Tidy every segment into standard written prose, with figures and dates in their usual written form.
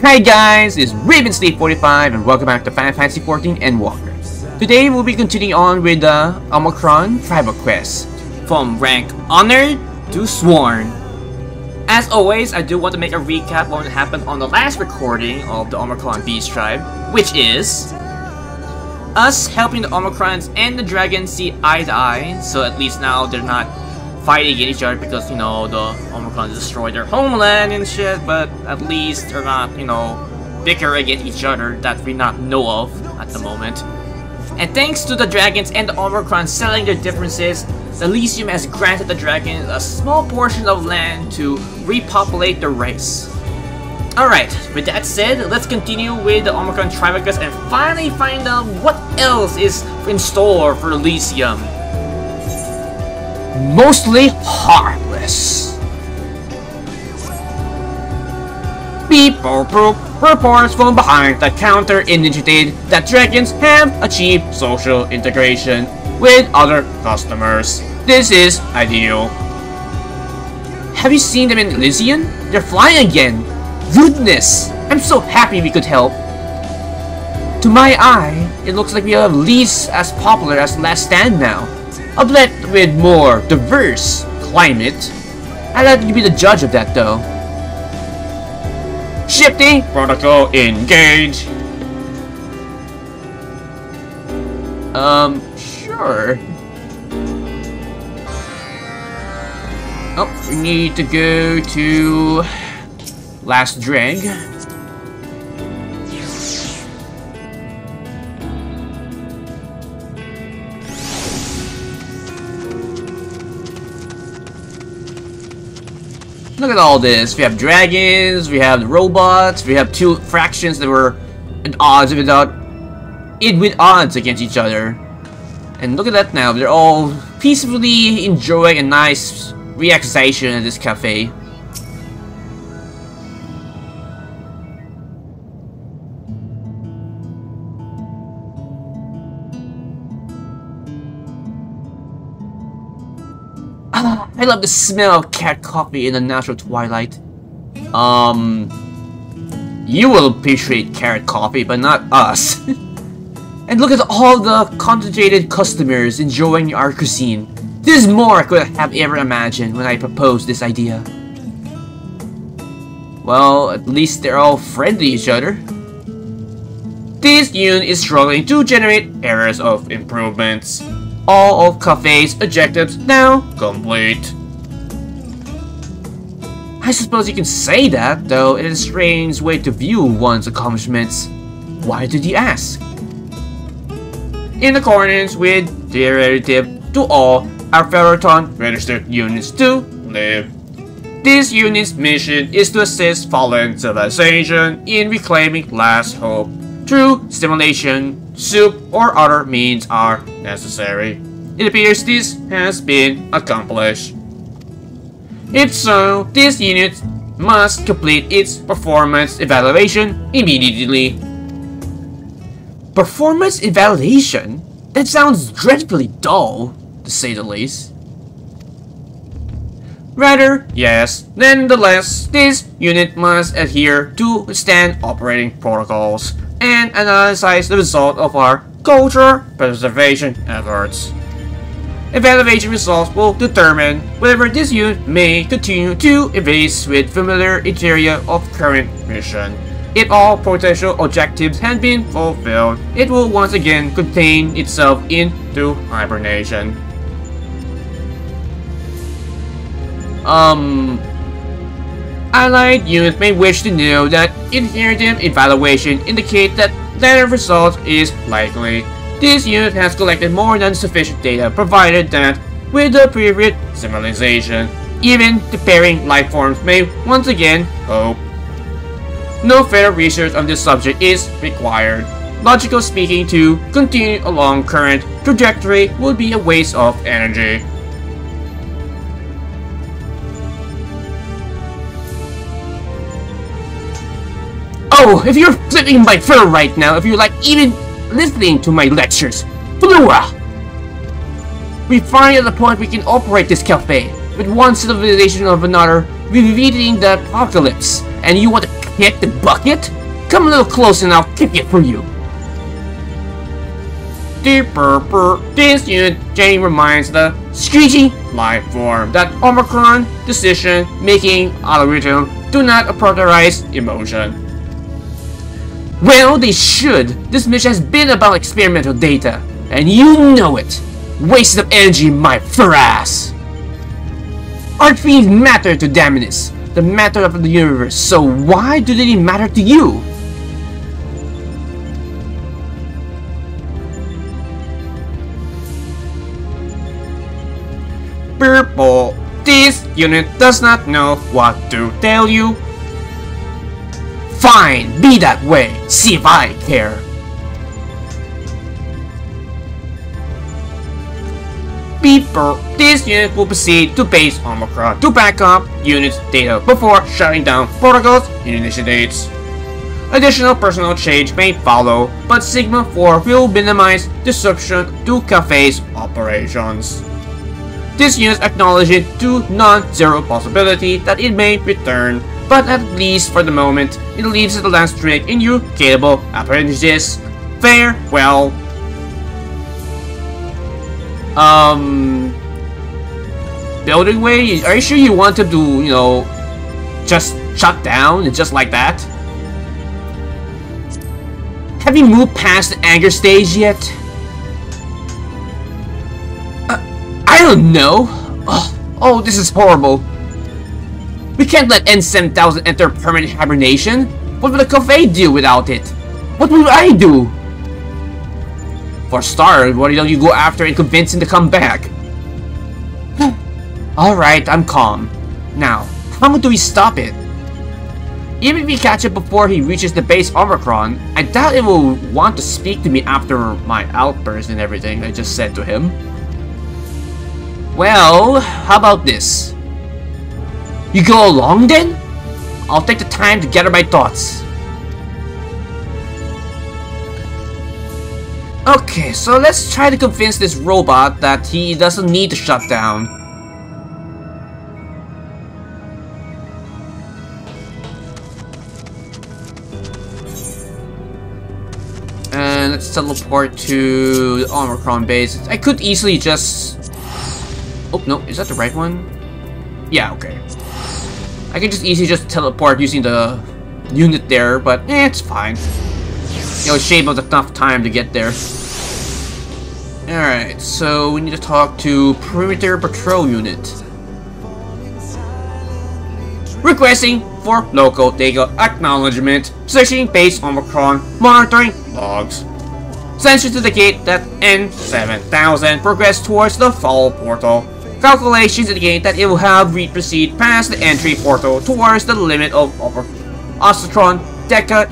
Hi guys, it's RavenSleep45 and welcome back to Fantasy XIV Endwalker. Today we'll be continuing on with the Omicron Tribal Quest. From rank Honored to Sworn. As always, I do want to make a recap on what happened on the last recording of the Omicron Beast Tribe, which is us helping the Omicrons and the dragons see eye to eye, so at least now they're not fighting against each other because, you know, the Omicrons destroyed their homeland and shit, but at least they're not, you know, bicker against each other that we not know of at the moment. And thanks to the dragons and the Omicron settling their differences, the Elysium has granted the dragons a small portion of land to repopulate the race. Alright, with that said, let's continue with the Omicron Tribal Quest and finally find out what else is in store for Elysium. Mostly harmless. Beep boop boop. Reports from behind the counter indicated that dragons have achieved social integration with other customers. This is ideal. Have you seen them in Elysium? They're flying again. Goodness! I'm so happy we could help. To my eye, it looks like we are at least as popular as Last Stand now. Albeit with more diverse climate. I'd like to be the judge of that though. Shifting protocol engage. Sure. Oh, we need to go to Last Dreg. Look at all this. We have dragons, we have robots, we have two fractions that were at odds with odds against each other. And look at that now. They're all peacefully enjoying a nice relaxation at this cafe. I love the smell of cat coffee in the natural twilight. You will appreciate carrot coffee, but not us. And look at all the concentrated customers enjoying our cuisine. This is more I could have ever imagined when I proposed this idea. Well, at least they're all friendly to each other. This unit is struggling to generate areas of improvements. All of Café's objectives now complete. I suppose you can say that, though it is a strange way to view one's accomplishments. Why did you ask? In accordance with the directive to all our Ferroton registered units to live. This unit's mission is to assist fallen civilization in reclaiming last hope. Through stimulation, soup, or other means are necessary. It appears this has been accomplished. If so, this unit must complete its performance evaluation immediately. Performance evaluation? That sounds dreadfully dull, to say the least. Rather, yes. Nonetheless, this unit must adhere to standard operating protocols and analyze the result of our culture preservation efforts. Evaluation results will determine whether this unit may continue to evade with familiar area of current mission. If all potential objectives have been fulfilled, it will once again contain itself into hibernation. Allied units may wish to know that inherent evaluation indicates that latter result is likely. This unit has collected more than sufficient data provided that, with the previous civilization, even the pairing life forms may once again hope. No further research on this subject is required. Logically speaking, to continue along current trajectory would be a waste of energy. Oh, if you're flipping my fur right now, if you're like even listening to my lectures, Flora! We finally at the point we can operate this cafe, with one civilization of another revealing the apocalypse, and you want to hit the bucket? Come a little closer and I'll kick it for you. This unit Jenny reminds the screechy life form that Omicron decision-making algorithm do not prioritize emotion. Well, they should. This mission has been about experimental data, and you know it. Waste of energy, my fur ass. Archfiends matter to demise, the matter of the universe, so why do they matter to you? Purple. This unit does not know what to tell you. Fine, be that way. See if I care. Beeper. This unit will proceed to Base Omicron to back up unit's data before shutting down protocols it initiates. Additional personnel change may follow, but Sigma 4 will minimize disruption to café's operations. This unit acknowledges the non-zero possibility that it may return, but at least for the moment, it leaves the last dreg in your capable appendages. Farewell. Building way? Are you sure you want him to, you know, just shut down and just like that? Have you moved past the anger stage yet? I don't know. Oh, this is horrible. We can't let N-7000 enter permanent hibernation. What will the café do without it? What will I do? For starters, why don't you go after and convince him to come back? Alright, I'm calm. Now, how do we stop it? Even if we catch it before he reaches the base Omicron, I doubt it will want to speak to me after my outburst and everything I just said to him. Well, how about this? You go along then? I'll take the time to gather my thoughts. Okay, so let's try to convince this robot that he doesn't need to shut down. And let's teleport to the Omicron base. I could easily just... Oh, no, is that the right one? Yeah, okay. I can just easily just teleport using the unit there, but it's fine. It'll shave us enough time to get there. Alright, so we need to talk to Perimeter Patrol Unit. Requesting for local data acknowledgement, searching Base Omicron, monitoring logs. Sensors indicate that N-7000 progressed towards the fall portal. Calculations indicate that it will have proceed past the entry portal towards the limit of Ostratron Deca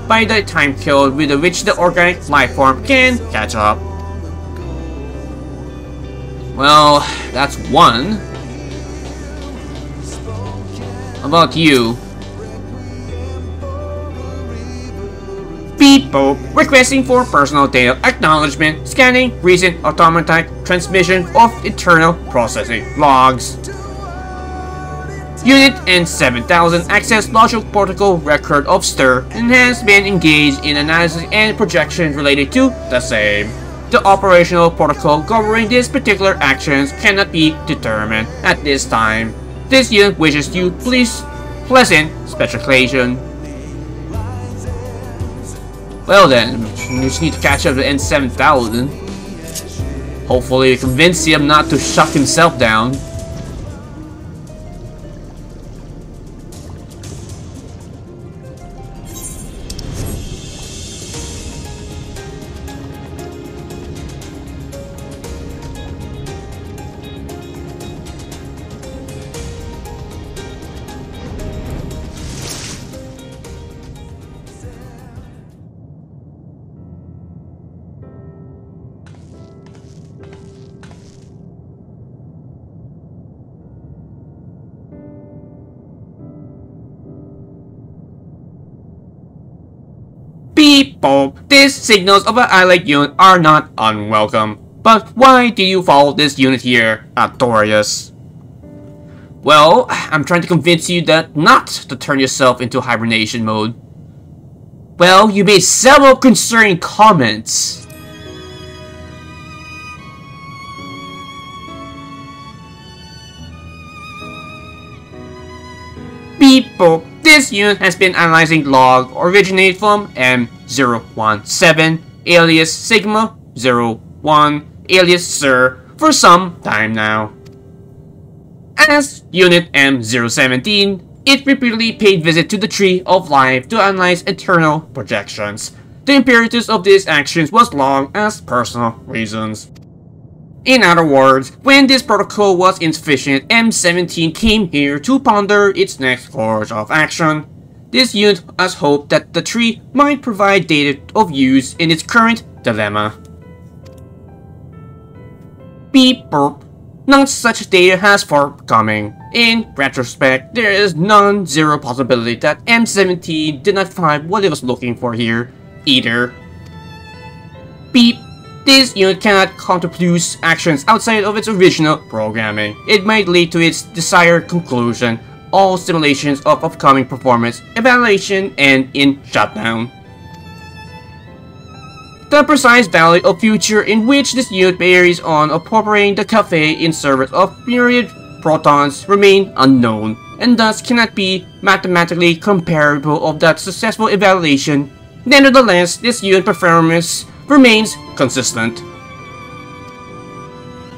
by the time code with which the organic life form can catch up. Well, that's one. How about you? Beep boop. Requesting for personal data acknowledgement, scanning recent automatic transmission of internal processing logs. Unit N-7000 access logical protocol record of STIR and has been engaged in analysis and projections related to the same. The operational protocol governing these particular actions cannot be determined at this time. This unit wishes you pleasant speculation. Well then, we just need to catch up to N-7000. Hopefully convince him not to shut himself down. Beep boop. These signals of an allied unit are not unwelcome. But why do you follow this unit here, Notorious? Well, I'm trying to convince you that not to turn yourself into hibernation mode. Well, you made several concerning comments. People, this unit has been analyzing log originated from M017 alias Sigma 01 alias Sir for some time now. As Unit M017, it repeatedly paid visit to the Tree of Life to analyze eternal projections. The imperatives of these actions was long as personal reasons. In other words, when this protocol was insufficient, M17 came here to ponder its next course of action. This unit has hoped that the tree might provide data of use in its current dilemma. Beep burp. Not such data has forthcoming. In retrospect, there is non-zero possibility that M17 did not find what it was looking for here, either. Beep. This unit cannot contemplate actions outside of its original programming. It might lead to its desired conclusion, all simulations of upcoming performance, evaluation, and in shutdown. The precise value of future in which this unit varies on operating the café in service of myriad protons remain unknown, and thus cannot be mathematically comparable of that successful evaluation. Nevertheless, this unit performance remains consistent.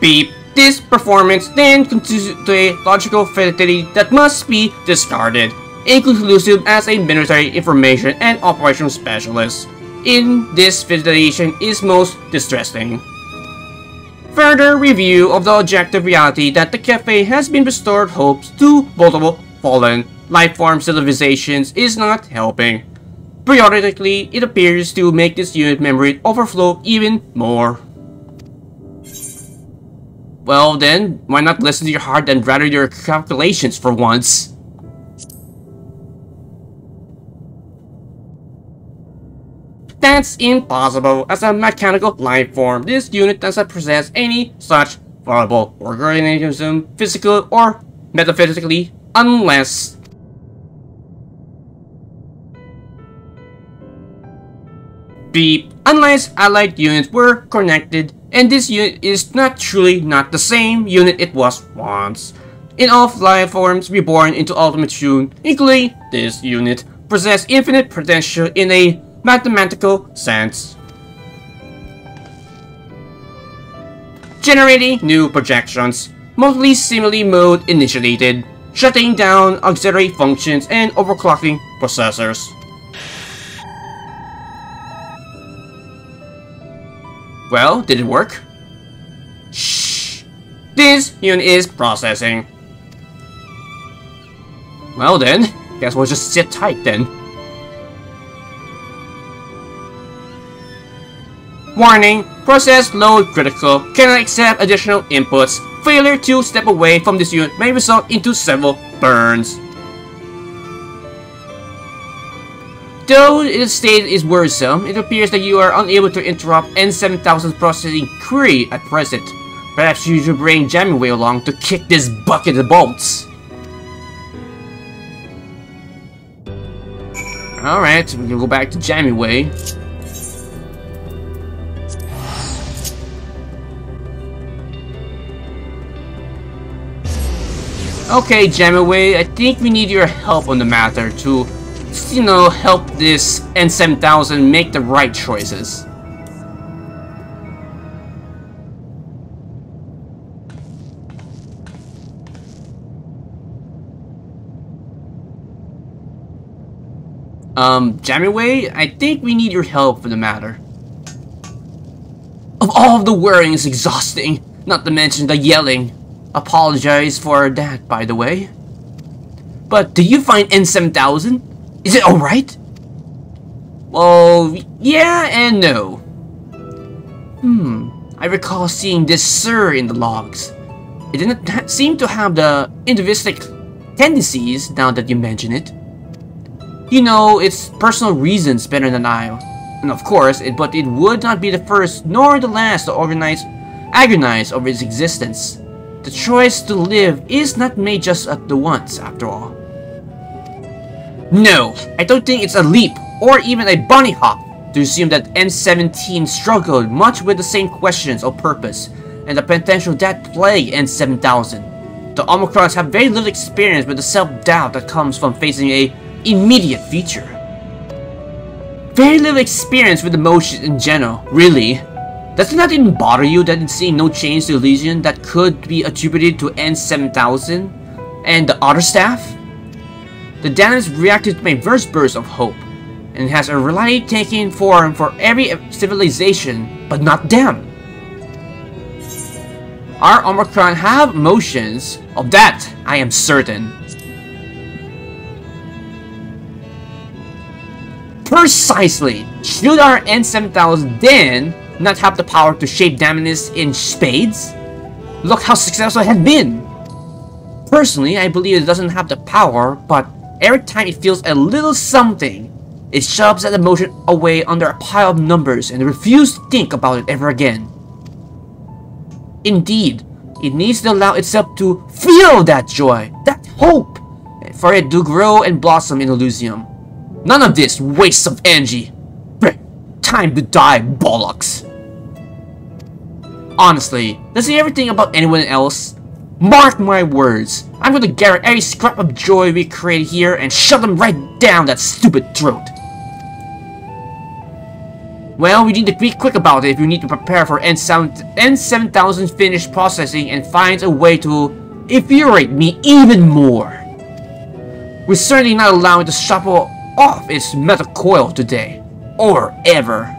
Beep. This performance then constitutes a logical fidelity that must be discarded, inconclusive as a military information and operational specialist. In this fidelization is most distressing. Further review of the objective reality that the cafe has been restored hopes to multiple fallen lifeform civilizations is not helping. Periodically, it appears to make this unit memory overflow even more. Well then, why not listen to your heart and rather your calculations for once? That's impossible. As a mechanical life form, this unit does not possess any such viable organism, physical or metaphysically, unless unless allied units were connected, and this unit is not the same unit it was once. In all life forms reborn into Ultimate Tune, including this unit, possess infinite potential in a mathematical sense. Generating new projections, mostly simile mode initiated, shutting down auxiliary functions and overclocking processors. Well, did it work? Shh. This unit is processing. Well then, guess we'll just sit tight then. Warning, process load critical, cannot accept additional inputs. Failure to step away from this unit may result into several burns. Though its state is worrisome, it appears that you are unable to interrupt N-7000's processing query at present. Perhaps you should bring Jammingway along to kick this bucket of bolts. Alright, we can go back to Jammingway. Okay, Jammingway, I think we need your help on the matter to, you know, help this N-7000 make the right choices. Jammingway, I think we need your help for the matter. Of all of the worrying is exhausting, not to mention the yelling. Apologize for that, by the way. But do you find N-7000? Is it alright? Well, yeah and no. I recall seeing this Sir in the logs. It didn't seem to have the individualistic tendencies now that you mention it. You know, its personal reasons better than I. And of course, but it would not be the first nor the last to agonize over its existence. the choice to live is not made just at the once, after all. No, I don't think it's a leap, or even a bunny hop, to assume that N-17 struggled much with the same questions of purpose and the potential that plague N-7000. The Omicrons have very little experience with the self-doubt that comes from facing a immediate future. Very little experience with emotions in general, really. Does it not even bother you that in seeing no change to Elysian that could be attributed to N-7000 and the other staff? The Danis reacted to my first burst of hope, and has a reality taking form for every civilization, but not them. Our Omicron have emotions, of that I am certain. Precisely! Should our N-7000 then not have the power to shape Danis in spades? Look how successful it has been! Personally, I believe it doesn't have the power, but every time it feels a little something, it shoves that emotion away under a pile of numbers and refuses to think about it ever again. Indeed, it needs to allow itself to feel that joy, that hope, for it to grow and blossom in Elysium. None of this waste of energy. Time to die, bollocks. Honestly, does he ever think about anyone else? Mark my words, I'm going to gather every scrap of joy we create here and shove them right down that stupid throat. Well, we need to be quick about it if we need to prepare for N-7000's finished processing and finds a way to infuriate me even more. We're certainly not allowing it to shuffle off its metal coil today. Or ever.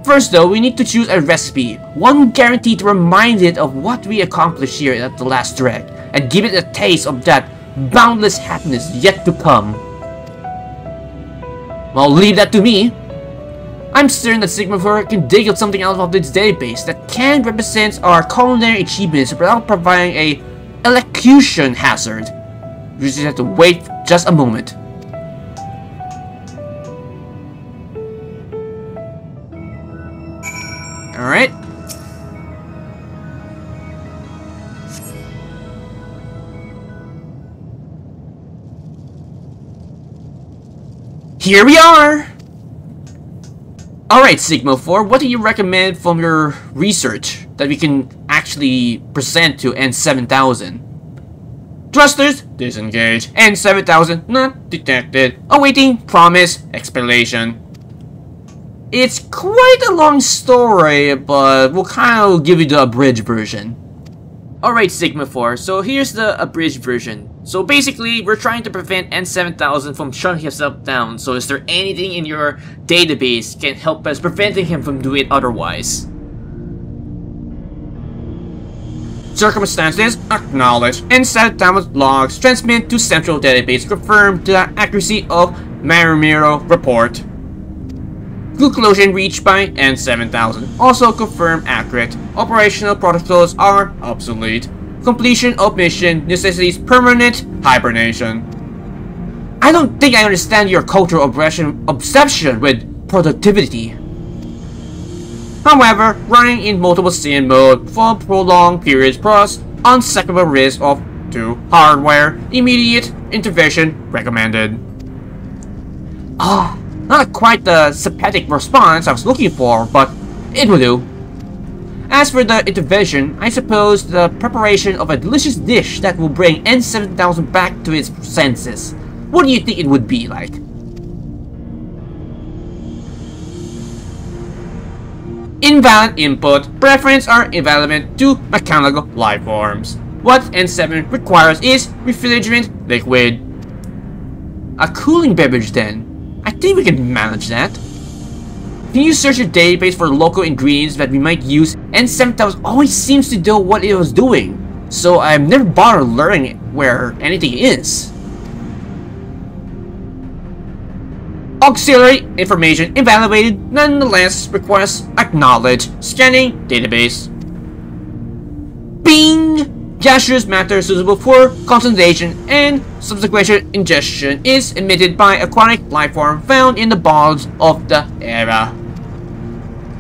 First though, we need to choose a recipe, one guaranteed to remind it of what we accomplished here at the Last Dreg, and give it a taste of that boundless happiness yet to come. Well, leave that to me. I'm certain that Sigma 4 can dig up something out of its database that can represent our culinary achievements without providing a elocution hazard. You just have to wait just a moment. Alright. Here we are! Alright, Sigma 4, what do you recommend from your research that we can actually present to N-7000? Thrusters, disengage. N-7000, not detected. Awaiting promise, explanation. It's quite a long story, but we'll kind of give you the abridged version. Alright, Sigma 4, so here's the abridged version. So basically, we're trying to prevent N-7000 from shutting himself down, so is there anything in your database can help us preventing him from doing it otherwise? Circumstances acknowledged. N-7000 logs transmit to central database confirm the accuracy of Marimiro report. Conclusion reached by N-7000 also confirmed accurate. Operational protocols are obsolete. Completion of mission necessitates permanent hibernation. I don't think I understand your cultural obsession with productivity. However, running in multiple scene mode for prolonged periods poses unacceptable risk of to hardware. Immediate intervention recommended. Not quite the sympathetic response I was looking for, but it will do. As for the intervention, I suppose the preparation of a delicious dish that will bring N-7000 back to its senses. What do you think it would be like? Invalid input. Preference are irrelevant to mechanical life forms. What N7 requires is refrigerant liquid. A cooling beverage then. I think we can manage that. Can you search your database for local ingredients that we might use? N-7000 always seems to know what it was doing, so I've never bothered learning where anything is. Auxiliary information evaluated, nonetheless request acknowledged. Scanning database. Bing! Gaseous matter suitable for concentration and subsequent ingestion is emitted by aquatic lifeform found in the bogs of the area.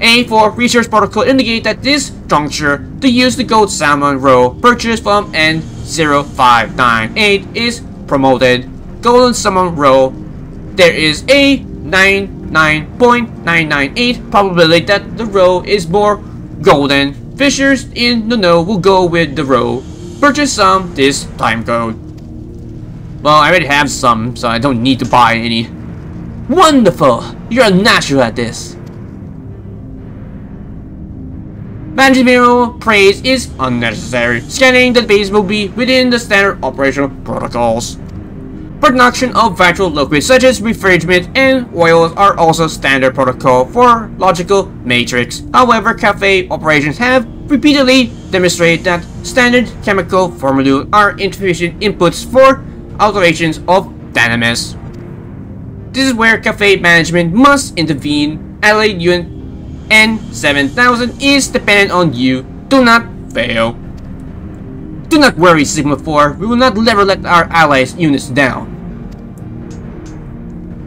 A for research protocol indicate that this juncture to use the gold salmon roe purchased from N-0598 is promoted. Golden salmon roe, there is a 99.998 probability that the roe is more golden. Fishers in the know will go with the roe. Purchase some this time code. Well, I already have some, so I don't need to buy any. Wonderful! You're a natural at this. Managerial praise is unnecessary. Scanning the base will be within the standard operational protocols. Production of vital liquids such as refrigerant and oils are also standard protocol for logical matrix. However, cafe operations have repeatedly demonstrated that standard chemical formulae are insufficient inputs for alterations of dynamics. This is where cafe management must intervene. Allied unit N-7000 is dependent on you. Do not fail. Do not worry, Sigma 4. We will not never let our allies' units down.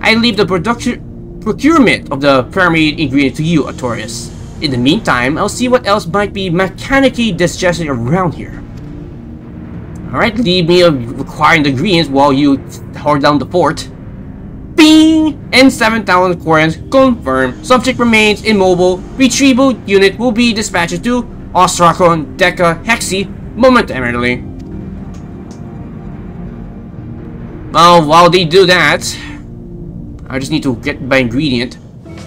I leave the procurement of the primary ingredient to you, Artorias. In the meantime, I'll see what else might be mechanically digested around here. Alright, leave me acquiring the ingredients while you hold down the fort. Bing! N-7000 coordinates confirmed. Subject remains immobile. Retrieval unit will be dispatched to Ostrakon Deca Hexi momentarily. Well, while they do that, I just need to get my ingredient.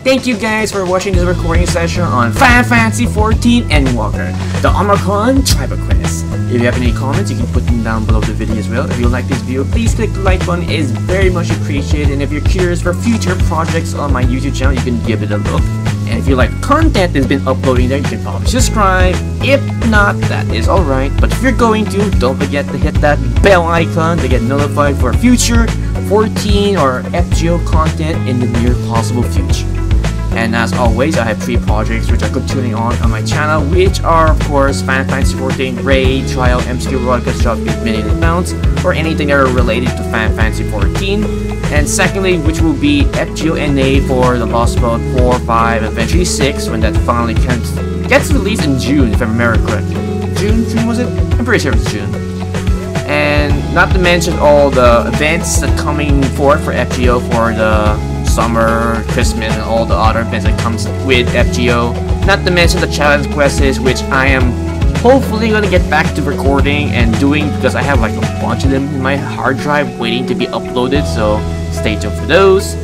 Thank you guys for watching this recording session on Fantasy XIV Endwalker, the Omicron Tribal Quest. If you have any comments, you can put them down below the video as well. If you like this video, please click the like button. It is very much appreciated. And if you're curious for future projects on my YouTube channel, you can give it a look. And if you like content that's been uploading there, you can probably subscribe. If not, that is alright. But if you're going to, don't forget to hit that bell icon to get notified for future 14 or FGO content in the near possible future. And as always, I have 3 projects which are continuing on my channel, which are of course Fantasy XIV Raid, Trial, MCQ, Broadcast, Job, Minion Accounts, or anything that are related to Fantasy XIV. And secondly, which will be FGO-NA for the Lost Boat 4, 5, and eventually 6, when that finally gets released in June, if I remember correctly. June was it? I'm pretty sure it's June. And not to mention all the events that coming forth for FGO for the summer, Christmas, and all the other events that comes with FGO. Not to mention the challenge quests, which I am hopefully gonna get back to recording and doing, because I have like a bunch of them in my hard drive waiting to be uploaded, so stay tuned for those.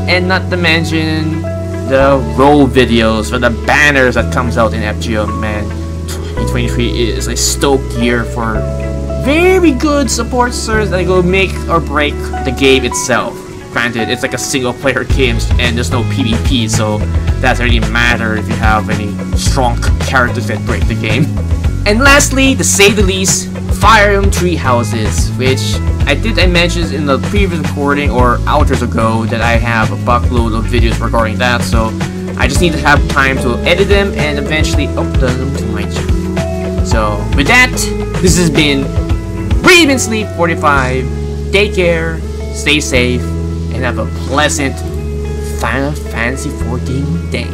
And not to mention the role videos for the banners that comes out in FGO. Man, 2023 is a stoked year for very good support servers that will make or break the game itself. Granted, it's like a single player game and there's no PvP, so that doesn't really matter if you have any strong characters that break the game. And lastly, to say the least, Fire Emblem Tree Houses, which I mentioned in the previous recording or hours ago that I have a buckload of videos regarding that, so I just need to have time to edit them and eventually upload them to my channel. So with that, this has been Raven Sleep 45. Take care, stay safe, and have a pleasant Final Fantasy XIV day.